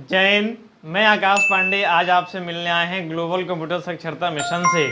जय हिंद। मैं आकाश पांडे आज आपसे मिलने आए हैं ग्लोबल कंप्यूटर साक्षरता मिशन से।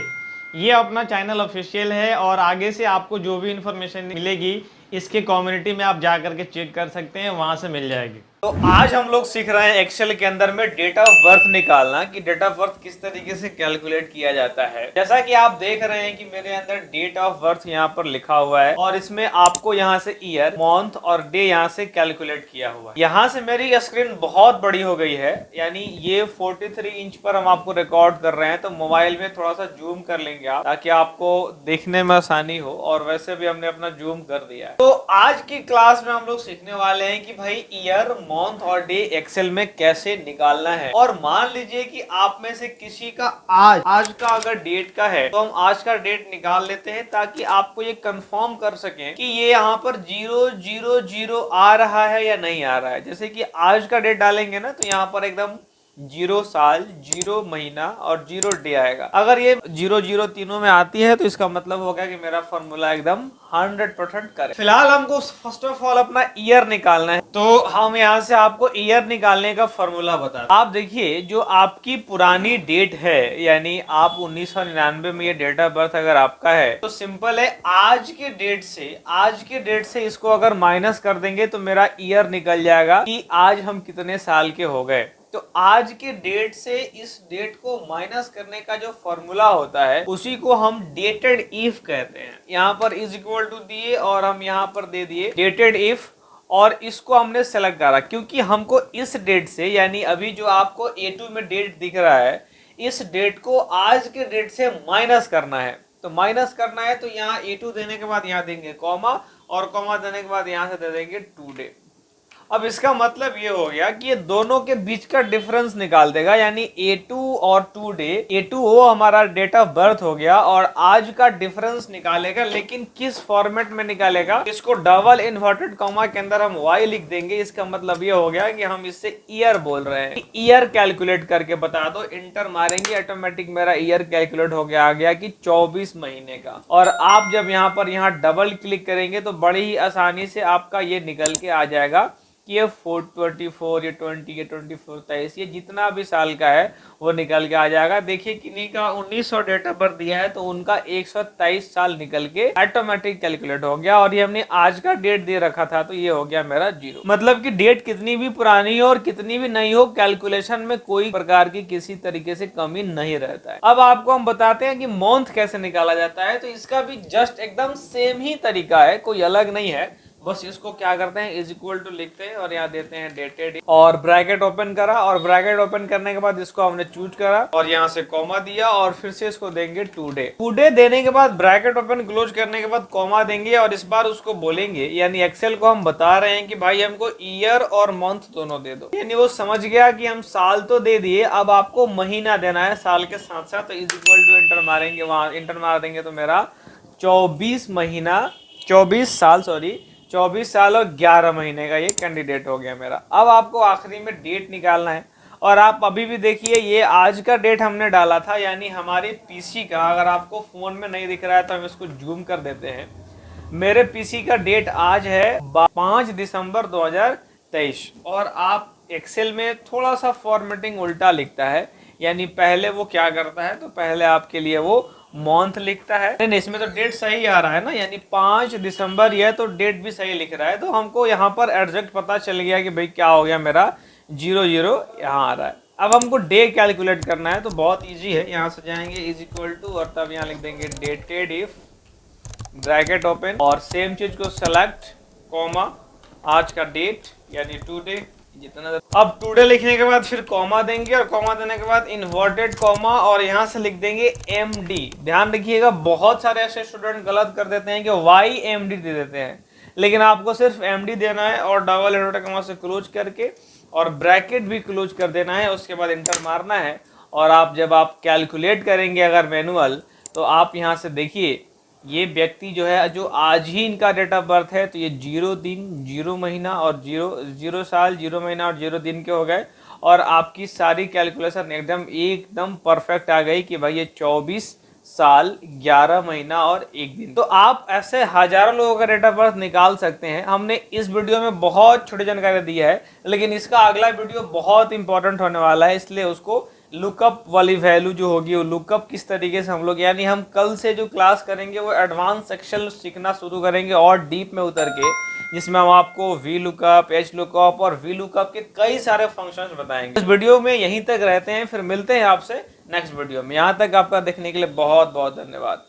ये अपना चैनल ऑफिशियल है और आगे से आपको जो भी इंफॉर्मेशन मिलेगी इसके कम्युनिटी में आप जा करके चेक कर सकते हैं, वहां से मिल जाएगी। तो आज हम लोग सीख रहे हैं एक्सेल के अंदर में डेट ऑफ बर्थ निकालना, कि डेट ऑफ बर्थ किस तरीके से कैलकुलेट किया जाता है। जैसा कि आप देख रहे हैं कि मेरे अंदर डेट ऑफ बर्थ यहाँ पर लिखा हुआ है और इसमें आपको यहाँ से ईयर, मंथ और डे यहाँ से कैलकुलेट किया हुआ है। यहाँ से मेरी स्क्रीन बहुत बड़ी हो गई है, यानी ये 43 इंच पर हम आपको रिकॉर्ड कर रहे हैं, तो मोबाइल में थोड़ा सा जूम कर लेंगे आप, ताकि आपको देखने में आसानी हो। और वैसे भी हमने अपना जूम कर दिया है। तो आज की क्लास में हम लोग सीखने वाले हैं कि भाई ईयर, मंथ और डे एक्सेल में कैसे निकालना है। और मान लीजिए कि आप में से किसी का आज का अगर डेट का है तो हम आज का डेट निकाल लेते हैं, ताकि आपको ये कंफर्म कर सकें कि ये यहाँ पर 000 आ रहा है या नहीं आ रहा है। जैसे कि आज का डेट डालेंगे ना, तो यहाँ पर एकदम 0 साल, 0 महीना और 0 डे आएगा। अगर ये 0 तीनों में आती है तो इसका मतलब होगा कि मेरा फॉर्मूला एकदम 100% करेक्ट। फिलहाल हमको फर्स्ट ऑफ ऑल अपना ईयर निकालना है, तो हम यहाँ से आपको ईयर निकालने का फॉर्मूला बता। आप देखिए, जो आपकी पुरानी डेट है, यानी आप 1999 में ये डेट ऑफ बर्थ अगर आपका है, तो सिंपल है, आज के डेट से इसको अगर माइनस कर देंगे तो मेरा ईयर निकल जाएगा कि आज हम कितने साल के हो गए। तो आज के डेट से इस डेट को माइनस करने का जो फॉर्मूला होता है उसी को हम डेटेड इफ कहते हैं। यहाँ पर इज इक्वल टू दिए और हम यहाँ पर दे दिए डेटेड इफ, और इसको हमने सेलेक्ट करा क्योंकि हमको इस डेट से, यानी अभी जो आपको A2 में डेट दिख रहा है, इस डेट को आज के डेट से माइनस करना है। तो माइनस करना है तो यहाँ A2 देने के बाद यहाँ देंगे कॉमा, और कॉमा देने के बाद यहाँ से दे देंगे टू डे। अब इसका मतलब ये हो गया कि ये दोनों के बीच का डिफरेंस निकाल देगा, यानी A2 और टू डे। A2 वो हमारा डेट ऑफ बर्थ हो गया और आज का डिफरेंस निकालेगा, लेकिन किस फॉर्मेट में निकालेगा, इसको डबल इन्वर्टेड कॉमा के अंदर हम Y लिख देंगे। इसका मतलब ये हो गया कि हम इससे ईयर बोल रहे हैं। ईयर कैलकुलेट करके बता दो, इंटर मारेंगे, ऑटोमेटिक मेरा ईयर कैलकुलेट हो गया, आ गया कि 24 महीने का। और आप जब यहाँ डबल क्लिक करेंगे तो बड़ी ही आसानी से आपका ये निकल के आ जाएगा कि ये 424, ये 20, ये 24, 23, ये जितना भी साल का है वो निकल के आ जाएगा। देखिए, किन्हीं का 1900 डेट ऑफ बर्थ दिया है तो उनका 123 साल निकल के ऑटोमेटिक कैलकुलेट हो गया। और ये हमने आज का डेट दे रखा था तो ये हो गया मेरा 0। मतलब कि डेट कितनी भी पुरानी हो और कितनी भी नई हो, कैलकुलेशन में कोई प्रकार की किसी तरीके से कमी नहीं रहता है। अब आपको हम बताते हैं कि मंथ कैसे निकाला जाता है। तो इसका भी जस्ट एकदम सेम ही तरीका है, कोई अलग नहीं है। बस इसको क्या करते हैं, इज इक्वल टू लिखते हैं और यहाँ देते हैं डेटेड, और ब्रैकेट ओपन करा, और ब्रैकेट ओपन करने के बाद इसको हमने चूज करा और यहाँ से कॉमा दिया, और फिर से इसको देंगे टू डे देने के बाद ब्रैकेट ओपन क्लोज करने के बाद कॉमा देंगे, और इस बार उसको बोलेंगे, यानी एक्सेल को हम बता रहे हैं कि भाई हमको ईयर और मंथ दोनों दे दो। यानी वो समझ गया कि हम साल तो दे दिए, अब आपको महीना देना है साल के साथ साथ। तो इज इक्वल टू इंटर मारेंगे, वहां इंटर मार देंगे तो मेरा 24 साल और 11 महीने का ये कैंडिडेट हो गया मेरा। अब आपको आखिरी में डेट निकालना है, और आप अभी भी देखिए, ये आज का डेट हमने डाला था, यानी हमारे पीसी का। अगर आपको फोन में नहीं दिख रहा है तो हम इसको जूम कर देते हैं। मेरे पीसी का डेट आज है 5 दिसंबर 2023, और आप एक्सेल में थोड़ा सा फॉर्मेटिंग उल्टा लिखता है, यानी पहले वो क्या करता है, तो पहले आपके लिए वो मंथ लिखता है। नहीं, इसमें तो डेट सही आ रहा है ना, यानी 5 दिसंबर, ये तो डेट भी सही लिख रहा है। तो हमको यहाँ पर एग्जैक्ट पता चल गया कि भाई क्या हो गया, मेरा 00 यहाँ आ रहा है। अब हमको डे कैलकुलेट करना है, तो बहुत इजी है। यहाँ से जाएंगे इज इक्वल टू, और तब यहाँ लिख देंगे डेटेड इफ, ब्रैकेट ओपन, और सेम चीज को सेलेक्ट, कॉमा, आज का डेट यानी टू डे, जितना। अब टुडे लिखने के बाद फिर कॉमा देंगे, और कॉमा देने के बाद इन्वर्टेड कॉमा, और यहाँ से लिख देंगे MD। ध्यान रखिएगा, बहुत सारे ऐसे स्टूडेंट गलत कर देते हैं कि YMD दे देते हैं, लेकिन आपको सिर्फ MD देना है, और डबल इन्वर्टेड कॉमा से क्लोज करके और ब्रैकेट भी क्लोज कर देना है। उसके बाद इंटर मारना है, और आप जब आप कैलकुलेट करेंगे अगर मैनुअल, तो आप यहाँ से देखिए, ये व्यक्ति जो है, जो आज ही इनका डेट ऑफ बर्थ है, तो ये 0 दिन, 0 महीना और 0 साल, 0 महीना और 0 दिन के हो गए। और आपकी सारी कैलकुलेशन एकदम परफेक्ट आ गई कि भाई ये 24 साल, 11 महीना और 1 दिन। तो आप ऐसे हजारों लोगों का डेट ऑफ बर्थ निकाल सकते हैं। हमने इस वीडियो में बहुत छोटी जानकारी दी है, लेकिन इसका अगला वीडियो बहुत इंपॉर्टेंट होने वाला है, इसलिए उसको लुकअप वाली वैल्यू जो होगी, वो लुकअप किस तरीके से हम लोग, यानी हम कल से जो क्लास करेंगे वो एडवांस सेक्शन सीखना शुरू करेंगे और डीप में उतर के, जिसमें हम आपको वी लुकअप, एच लुकअप और वी लुकअप के कई सारे फंक्शंस बताएंगे। इस वीडियो में यहीं तक रहते हैं, फिर मिलते हैं आपसे नेक्स्ट वीडियो में। यहाँ तक आपका देखने के लिए बहुत बहुत धन्यवाद।